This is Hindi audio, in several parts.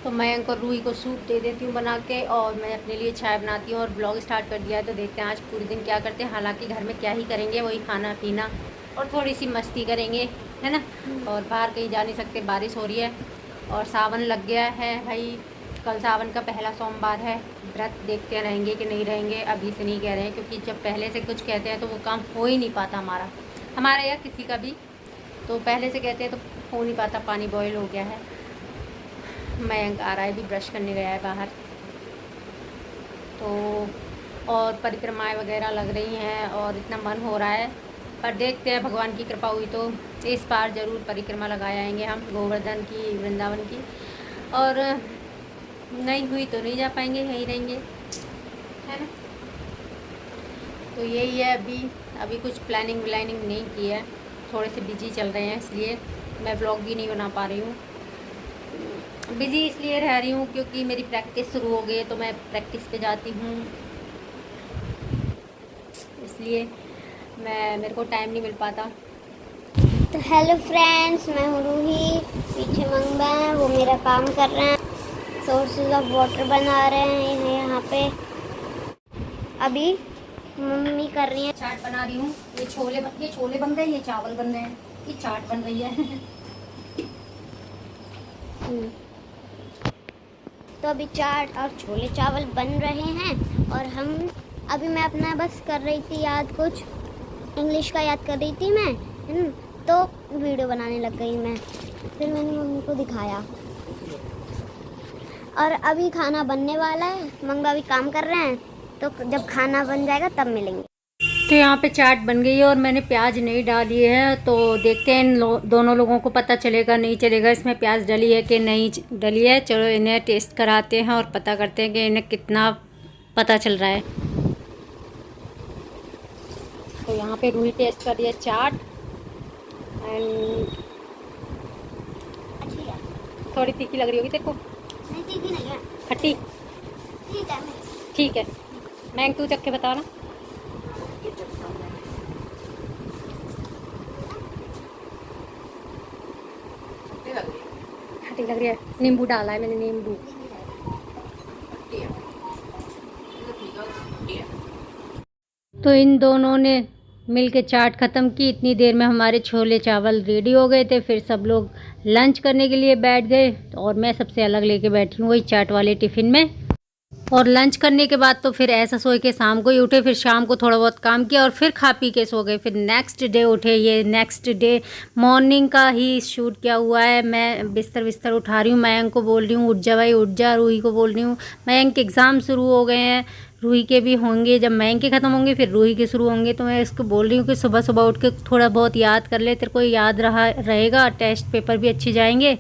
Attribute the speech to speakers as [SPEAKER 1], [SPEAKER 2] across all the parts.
[SPEAKER 1] तो मैं इनको रूही को सूप दे देती हूँ बना के, और मैं अपने लिए चाय बनाती हूँ और ब्लॉग स्टार्ट कर दिया है। तो देखते हैं आज पूरे दिन क्या करते हैं। हालांकि घर में क्या ही करेंगे, वही खाना पीना और थोड़ी सी मस्ती करेंगे, है ना। और बाहर कहीं जा नहीं सकते, बारिश हो रही है और सावन लग गया है भाई। कल सावन का पहला सोमवार है। व्रत देखते रहेंगे कि नहीं रहेंगे, अभी से नहीं कह रहे हैं, क्योंकि जब पहले से कुछ कहते हैं तो वो काम हो ही नहीं पाता हमारा या किसी का भी। तो पहले से कहते हैं तो हो नहीं पाता। पानी बॉयल हो गया है, मयंक आ रहा है, भी ब्रश करने गया है बाहर। तो और परिक्रमाएं वगैरह लग रही हैं और इतना मन हो रहा है, पर देखते हैं भगवान की कृपा हुई तो इस बार ज़रूर परिक्रमा लगाए आएंगे हम, गोवर्धन की, वृंदावन की। और नहीं हुई तो नहीं जा पाएंगे, यहीं रहेंगे, है ना। तो यही है। अभी कुछ प्लानिंग व्लानिंग नहीं की है, थोड़े से बिजी चल रहे हैं, इसलिए मैं ब्लॉग भी नहीं बना पा रही हूँ। बिजी इसलिए रह रही हूँ क्योंकि मेरी प्रैक्टिस शुरू हो गई है, तो मैं प्रैक्टिस पे जाती हूँ, इसलिए मेरे को टाइम नहीं मिल पाता।
[SPEAKER 2] तो हेलो फ्रेंड्स, मैं हूँ रूही, पीछे मंगवा है, वो मेरा काम कर रहे हैं, सोर्सेज ऑफ वाटर बना रहे हैं यहाँ पे। अभी मम्मी कर रही है
[SPEAKER 1] चाट बना रही हूँ। ये छोले बन रहे हैं, ये चावल बन रहे हैं, ये चाट बन रही है।
[SPEAKER 2] तो अभी चाट और छोले चावल बन रहे हैं और अभी मैं अपना बस कर रही थी याद, कुछ इंग्लिश का याद कर रही थी मैं, तो वीडियो बनाने लग गई मैं। फिर मैंने मम्मी को दिखाया और अभी खाना बनने वाला है। मंगा भी काम कर रहे हैं, तो जब खाना बन जाएगा तब मिलेंगे।
[SPEAKER 1] तो यहाँ पे चाट बन गई है और मैंने प्याज नहीं डाली है, तो देखते हैं दोनों लोगों को पता चलेगा नहीं चलेगा इसमें प्याज डली है कि नहीं डली है। चलो इन्हें टेस्ट कराते हैं और पता करते हैं कि इन्हें कितना पता चल रहा है। तो यहाँ पे रूही टेस्ट कर रही है चाट, एंड थोड़ी तीखी लग रही होगी तेरे को?
[SPEAKER 2] नहीं, तीखी नहीं है,
[SPEAKER 1] खट्टी।
[SPEAKER 2] ठीक है।
[SPEAKER 1] ठीक है, मैं तू चख के बता ना। खट्टी लग रही है, नींबू डाला है मैंने, नींबू। तो इन दोनों ने मिल के चाट ख़त्म की। इतनी देर में हमारे छोले चावल रेडी हो गए थे। फिर सब लोग लंच करने के लिए बैठ गए और मैं सबसे अलग लेके बैठी हूँ वही चाट वाले टिफ़िन में। और लंच करने के बाद तो फिर ऐसा सोए के शाम को ही उठे, फिर शाम को थोड़ा बहुत काम किया और फिर खा पी के सो गए। फिर नेक्स्ट डे उठे। ये नेक्स्ट डे मॉर्निंग का ही शूट किया हुआ है। मैं बिस्तर उठा रही हूँ, मयंक को बोल रही हूँ उठ जा भाई उठ जा। रूही को बोल रही हूँ, मयंक के एग्ज़ाम शुरू हो गए हैं, रूही के भी होंगे, जब मयंक के ख़त्म होंगे फिर रूही के शुरू होंगे। तो मैं इसको बोल रही हूँ कि सुबह सुबह उठ के थोड़ा बहुत याद कर ले, तेरे को याद रहेगा, टेस्ट पेपर भी अच्छे जाएंगे।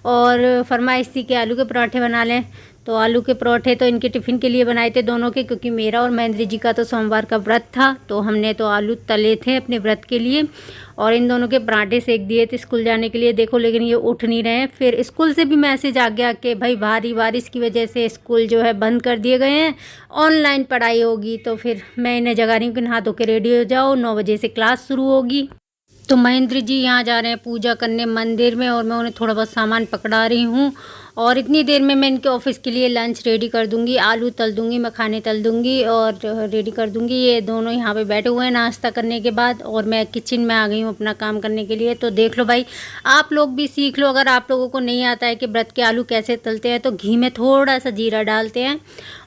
[SPEAKER 1] और फरमाइश थी कि आलू के पराठे बना लें, तो आलू के पराठे तो इनके टिफ़िन के लिए बनाए थे दोनों के, क्योंकि मेरा और महेंद्र जी का तो सोमवार का व्रत था, तो हमने तो आलू तले थे अपने व्रत के लिए और इन दोनों के पराठे सेक दिए थे स्कूल जाने के लिए। देखो लेकिन ये उठ नहीं रहे हैं। फिर स्कूल से भी मैसेज आ गया कि भाई भारी बारिश की वजह से स्कूल जो है बंद कर दिए गए हैं, ऑनलाइन पढ़ाई होगी। तो फिर मैं इन्हें जगा रही हूँ कि नहा धो के रेडी हो जाओ, 9 बजे से क्लास शुरू होगी। तो महेंद्र जी यहाँ जा रहे हैं पूजा करने मंदिर में और मैं उन्हें थोड़ा बहुत सामान पकड़ा रही हूँ। और इतनी देर में मैं इनके ऑफिस के लिए लंच रेडी कर दूँगी, आलू तल दूँगी, मखाने तल दूँगी और रेडी कर दूँगी। ये दोनों यहाँ पे बैठे हुए हैं नाश्ता करने के बाद और मैं किचन में आ गई हूँ अपना काम करने के लिए। तो देख लो भाई, आप लोग भी सीख लो। अगर आप लोगों को नहीं आता है कि व्रत के आलू कैसे तलते हैं, तो घी में थोड़ा सा जीरा डालते हैं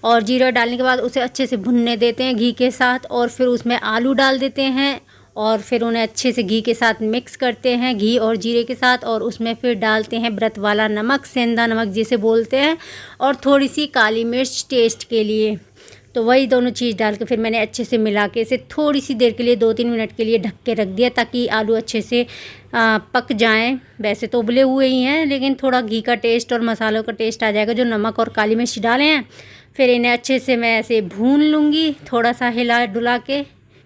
[SPEAKER 1] और जीरा डालने के बाद उसे अच्छे से भुनने देते हैं घी के साथ, और फिर उसमें आलू डाल देते हैं और फिर उन्हें अच्छे से घी के साथ मिक्स करते हैं, घी और जीरे के साथ। और उसमें फिर डालते हैं व्रत वाला नमक, सेंधा नमक जिसे बोलते हैं, और थोड़ी सी काली मिर्च टेस्ट के लिए। तो वही दोनों चीज़ डाल के फिर मैंने अच्छे से मिला के इसे थोड़ी सी देर के लिए 2-3 मिनट के लिए ढक के रख दिया, ताकि आलू अच्छे से पक जाएं। वैसे तो उबले हुए ही हैं, लेकिन थोड़ा घी का टेस्ट और मसालों का टेस्ट आ जाएगा जो नमक और काली मिर्च डाले हैं। फिर इन्हें अच्छे से मैं ऐसे भून लूँगी, थोड़ा सा हिला डुला के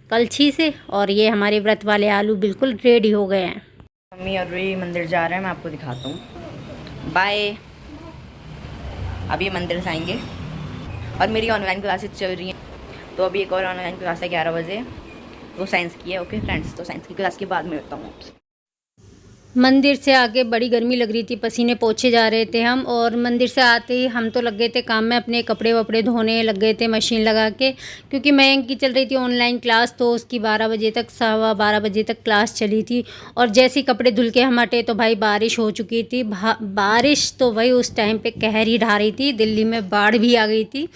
[SPEAKER 1] कलछी से। और ये हमारे व्रत वाले आलू बिल्कुल रेडी हो गए हैं।
[SPEAKER 3] मम्मी और रूही मंदिर जा रहे हैं, मैं आपको दिखाता हूँ। बाय। अभी मंदिर से आएंगे और मेरी ऑनलाइन क्लासेस चल रही हैं, तो अभी एक और ऑनलाइन क्लास है 11 बजे, वो साइंस की है। ओके फ्रेंड्स, तो साइंस की क्लास के बाद में मिलता हूँ आपसे।
[SPEAKER 1] मंदिर से आके बड़ी गर्मी लग रही थी, पसीने पोंछे जा रहे थे हम। और मंदिर से आते ही हम तो लग गए थे काम में, अपने कपड़े वपड़े धोने लग गए थे मशीन लगा के, क्योंकि मयंक की चल रही थी ऑनलाइन क्लास, तो उसकी 12 बजे तक 12:15 बजे तक क्लास चली थी। और जैसे ही कपड़े धुल के हम हटे तो भाई बारिश हो चुकी थी। बारिश तो भाई उस टाइम पे कहर ही ढा रही थी, दिल्ली में बाढ़ भी आ गई थी।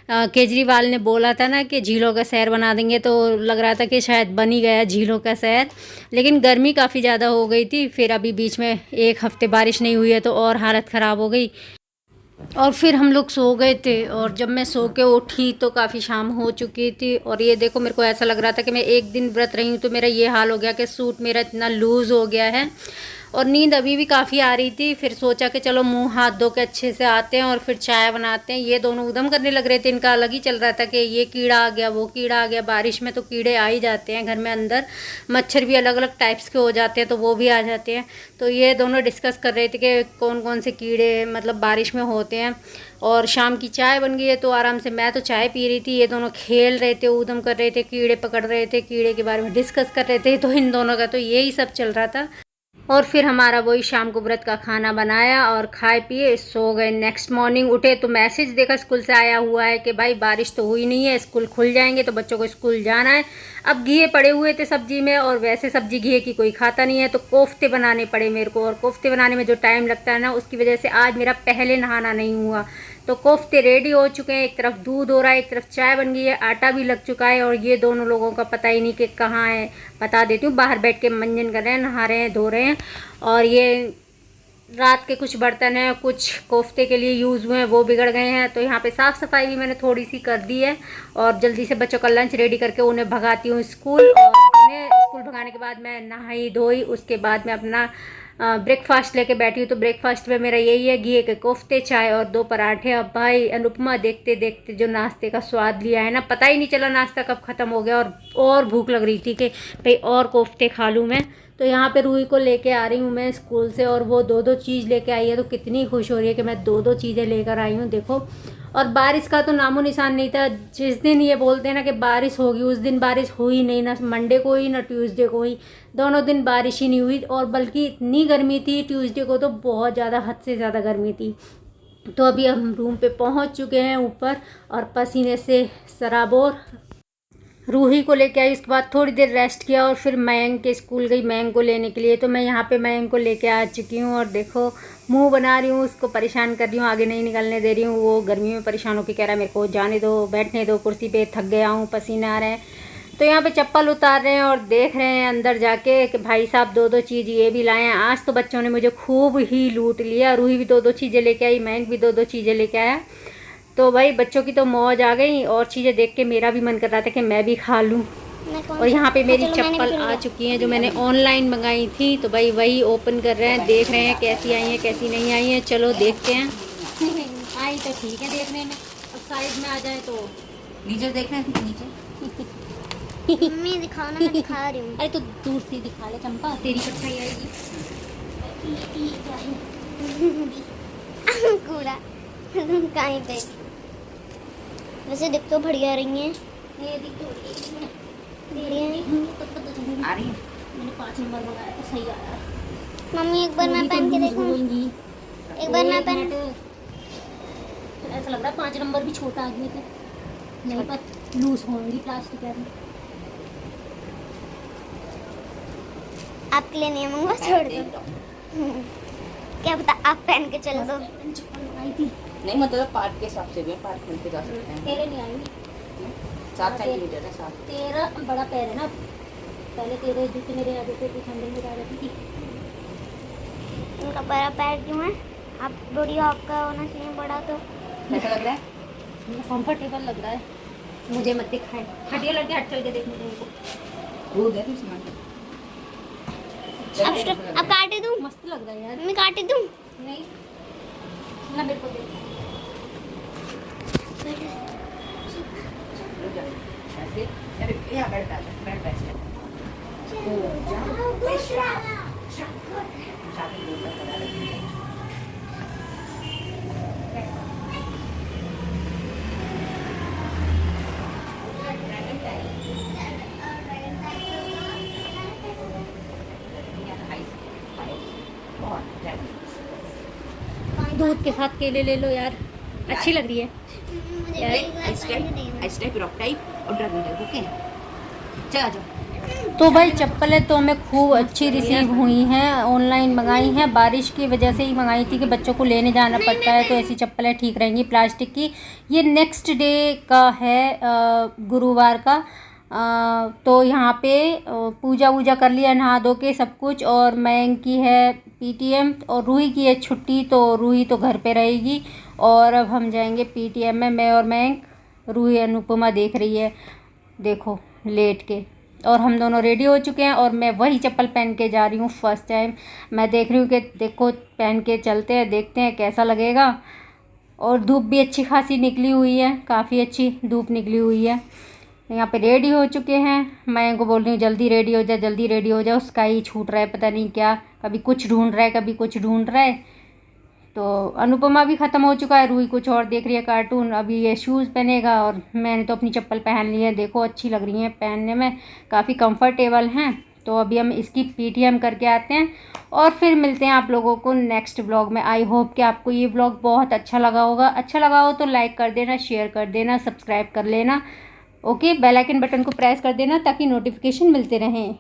[SPEAKER 1] केजरीवाल ने बोला था ना कि झीलों का शहर बना देंगे, तो लग रहा था कि शायद बन ही गया झीलों का शहर। लेकिन गर्मी काफ़ी ज़्यादा हो गई थी। फिर अभी बीच में 1 हफ्ते बारिश नहीं हुई है तो और हालत ख़राब हो गई। और फिर हम लोग सो गए थे, और जब मैं सो के उठी तो काफ़ी शाम हो चुकी थी। और ये देखो, मेरे को ऐसा लग रहा था कि मैं एक दिन व्रत रही हूँ तो मेरा ये हाल हो गया कि सूट मेरा इतना लूज़ हो गया है। और नींद अभी भी काफ़ी आ रही थी। फिर सोचा कि चलो मुंह हाथ धो के अच्छे से आते हैं और फिर चाय बनाते हैं। ये दोनों उधम करने लग रहे थे, इनका अलग ही चल रहा था कि ये कीड़ा आ गया, वो कीड़ा आ गया। बारिश में तो कीड़े आ ही जाते हैं घर में अंदर, मच्छर भी अलग अलग टाइप्स के हो जाते हैं तो वो भी आ जाते हैं। तो ये दोनों डिस्कस कर रहे थे कि कौन कौन से कीड़े मतलब बारिश में होते हैं। और शाम की चाय बन गई है तो आराम से मैं तो चाय पी रही थी, ये दोनों खेल रहे थे, ऊधम कर रहे थे, कीड़े पकड़ रहे थे, कीड़े के बारे में डिस्कस कर रहे थे। तो इन दोनों का तो यही सब चल रहा था। और फिर हमारा वही शाम को व्रत का खाना बनाया और खाए पिए सो गए। नेक्स्ट मॉर्निंग उठे तो मैसेज देखा स्कूल से आया हुआ है कि भाई बारिश तो हुई नहीं है, स्कूल खुल जाएंगे तो बच्चों को स्कूल जाना है। अब घिये पड़े हुए थे सब्जी में, और वैसे सब्जी घिये की कोई खाता नहीं है, तो कोफ्ते बनाने पड़े मेरे को। और कोफ्ते बनाने में जो टाइम लगता है ना, उसकी वजह से आज मेरा पहले नहाना नहीं हुआ। तो कोफ्ते रेडी हो चुके हैं, एक तरफ दूध हो रहा है, एक तरफ चाय बन गई है, आटा भी लग चुका है। और ये दोनों लोगों का पता ही नहीं कि कहाँ है। बता देती हूँ, बाहर बैठ के मंजन कर रहे हैं, नहा रहे हैं, धो रहे हैं। और ये रात के कुछ बर्तन हैं, कुछ कोफ्ते के लिए यूज़ हुए हैं, वो बिगड़ गए हैं। तो यहाँ पे साफ़ सफाई भी मैंने थोड़ी सी कर दी है। और जल्दी से बच्चों का लंच रेडी करके उन्हें भगाती हूँ स्कूल। और उन्हें स्कूल भगाने के बाद मैं नहाई धोई, उसके बाद मैं अपना ब्रेकफास्ट लेके बैठी हूँ। तो ब्रेकफास्ट में मेरा यही है, घी के कोफ्ते, चाय और 2 पराठे। अब भाई अनुपमा देखते देखते जो नाश्ते का स्वाद लिया है ना, पता ही नहीं चला नाश्ता कब ख़त्म हो गया। और भूख लग रही थी कि भाई और कोफ्ते खा लूँ मैं। तो यहाँ पे रूही को लेके आ रही हूँ मैं स्कूल से, और वो 2-2 चीज़ लेके आई है। तो कितनी खुश हो रही है कि मैं 2-2 चीज़ें लेकर आई हूँ, देखो। और बारिश का तो नामो निशान नहीं था। जिस दिन ये बोलते हैं ना कि बारिश होगी, उस दिन बारिश हुई नहीं, ना मंडे को हुई ना ट्यूसडे को हुई, दोनों दिन बारिश ही नहीं हुई। और बल्कि इतनी गर्मी थी ट्यूसडे को, तो बहुत ज़्यादा, हद से ज़्यादा गर्मी थी। तो अभी हम रूम पे पहुंच चुके हैं ऊपर, और पसीने से सराबोर। रूही को लेके आई, उसके बाद थोड़ी देर रेस्ट किया, और फिर मयंक के स्कूल गई मयंक को लेने के लिए। तो मैं यहाँ पे मयंक को लेके आ चुकी हूँ, और देखो मुंह बना रही हूँ, उसको परेशान कर रही हूँ, आगे नहीं निकलने दे रही हूँ। वो गर्मी में परेशान होकर कह रहा है मेरे को जाने दो, बैठने दो कुर्सी पे, थक गया हूँ, पसीने आ रहे हैं। तो यहाँ पे चप्पल उतार रहे हैं और देख रहे हैं अंदर जाके कि भाई साहब 2-2 चीज़ ये भी लाए हैं। आज तो बच्चों ने मुझे खूब ही लूट लिया। रूही भी 2-2 चीज़ें लेके आई, मयंक भी 2-2 चीज़ें लेके आया। तो भाई बच्चों की तो मौज आ गई, और चीज़ें देख के मेरा भी मन कर रहा था कि मैं भी खा लूँ। और यहाँ पे मेरी चप्पल आ चुकी हैं जो मैंने ऑनलाइन मंगाई थी। तो भाई वही ओपन कर रहे हैं, देख रहे हैं कैसी आई हैं कैसी नहीं आई हैं। चलो देखते हैं। आई तो ठीक है देखने में, अब साइड में आ जाए तो
[SPEAKER 3] नीचे देख रहे हैं, नीचे
[SPEAKER 2] मम्मी दिखाओ ना, मैं दिखा रही हूँ।
[SPEAKER 1] अरे तो दूर से दिखा ले चंपा, तेरी परछाई आएगी।
[SPEAKER 2] कूड़ा कहीं पे, वैसे दिख तो बढ़िया रही हैं।
[SPEAKER 1] ये दिख तो
[SPEAKER 3] आ रही है।
[SPEAKER 1] मैंने 5 नंबर मंगाया तो सही आया।
[SPEAKER 2] मम्मी एक बार मैं पहन के देखूँ, एक बार मैं पहन।
[SPEAKER 1] ऐसा लग रहा है 5 नंबर भी छोटा आदमी थे, नहीं पर लूज होंगी प्लास्टिक है।
[SPEAKER 2] आपके लिए नहीं मंगवा, छोड़ दो। क्या पता आप पहन के चल दो।
[SPEAKER 3] नहीं मतलब पार्क के हिसाब से भी पार्क मिल के जा सकते हैं।
[SPEAKER 1] तेरे नहीं आएंगी,
[SPEAKER 3] 7 सेंटीमीटर है, 7।
[SPEAKER 1] तेरा बड़ा पैर है ना, पहले तेरे जूते मेरे आ जाते थे, सैंडल में आ जाती थी।
[SPEAKER 2] उनका बड़ा पैर क्यों है? आप बड़ी, आपका होना चाहिए बड़ा। तो
[SPEAKER 3] कैसा लग रहा है?
[SPEAKER 1] कंफर्टेबल लग रहा है। मुझे मत दिखाए, हटिया लड़के, हट चल के देखने को।
[SPEAKER 3] वो दे तू सामान।
[SPEAKER 2] अब काटे दूं?
[SPEAKER 1] मस्त लग रहा है यार।
[SPEAKER 2] मैं काटे दूं?
[SPEAKER 1] नहीं ना, मेरे को दे।
[SPEAKER 3] ऐसे अरे यहाँ बैठ बैठ
[SPEAKER 1] दूध के साथ केले ले लो यार, अच्छी लग रही है
[SPEAKER 2] मुझे
[SPEAKER 1] यार,
[SPEAKER 2] एक बार
[SPEAKER 3] आइस टाइप, रॉक टाइप और ड्रैगन टाइप। ओके चला जाओ।
[SPEAKER 1] तो भाई चप्पलें तो हमें खूब अच्छी रिसीव हुई हैं, ऑनलाइन मंगाई हैं, बारिश की वजह से ही मंगाई थी कि बच्चों को लेने जाना पड़ता है, तो ऐसी चप्पलें ठीक रहेंगी प्लास्टिक की। ये नेक्स्ट डे का है, गुरुवार का। तो यहाँ पे पूजा वूजा कर लिया, नहा धो के सब कुछ। और मयंक की है पीटीएम और रूही की है छुट्टी, तो रूही तो घर पे रहेगी। और अब हम जाएंगे पीटीएम में, मैं और मयंक। रूही अनुपमा देख रही है, देखो लेट के। और हम दोनों रेडी हो चुके हैं और मैं वही चप्पल पहन के जा रही हूँ फर्स्ट टाइम। मैं देख रही हूँ कि देखो पहन के चलते हैं, देखते हैं कैसा लगेगा। और धूप भी अच्छी खासी निकली हुई है, काफ़ी अच्छी धूप निकली हुई है। यहाँ पे रेडी हो चुके हैं। मैं को बोल रही हूँ जल्दी रेडी हो जा, जल्दी रेडी हो जा। उसका ही छूट रहा है, पता नहीं क्या, कभी कुछ ढूंढ रहा है, कभी कुछ ढूंढ रहा है। तो अनुपमा भी ख़त्म हो चुका है, रूही कुछ और देख रही है कार्टून। अभी ये शूज़ पहनेगा और मैंने तो अपनी चप्पल पहन ली है, देखो अच्छी लग रही हैं पहनने में, काफ़ी कंफर्टेबल हैं। तो अभी हम इसकी पीटीएम करके आते हैं और फिर मिलते हैं आप लोगों को नेक्स्ट ब्लॉग में। आई होप कि आपको ये ब्लॉग बहुत अच्छा लगा होगा। अच्छा लगा हो तो लाइक कर देना, शेयर कर देना, सब्सक्राइब कर लेना। ओके, बेल आइकन बटन को प्रेस कर देना ताकि नोटिफिकेशन मिलते रहें।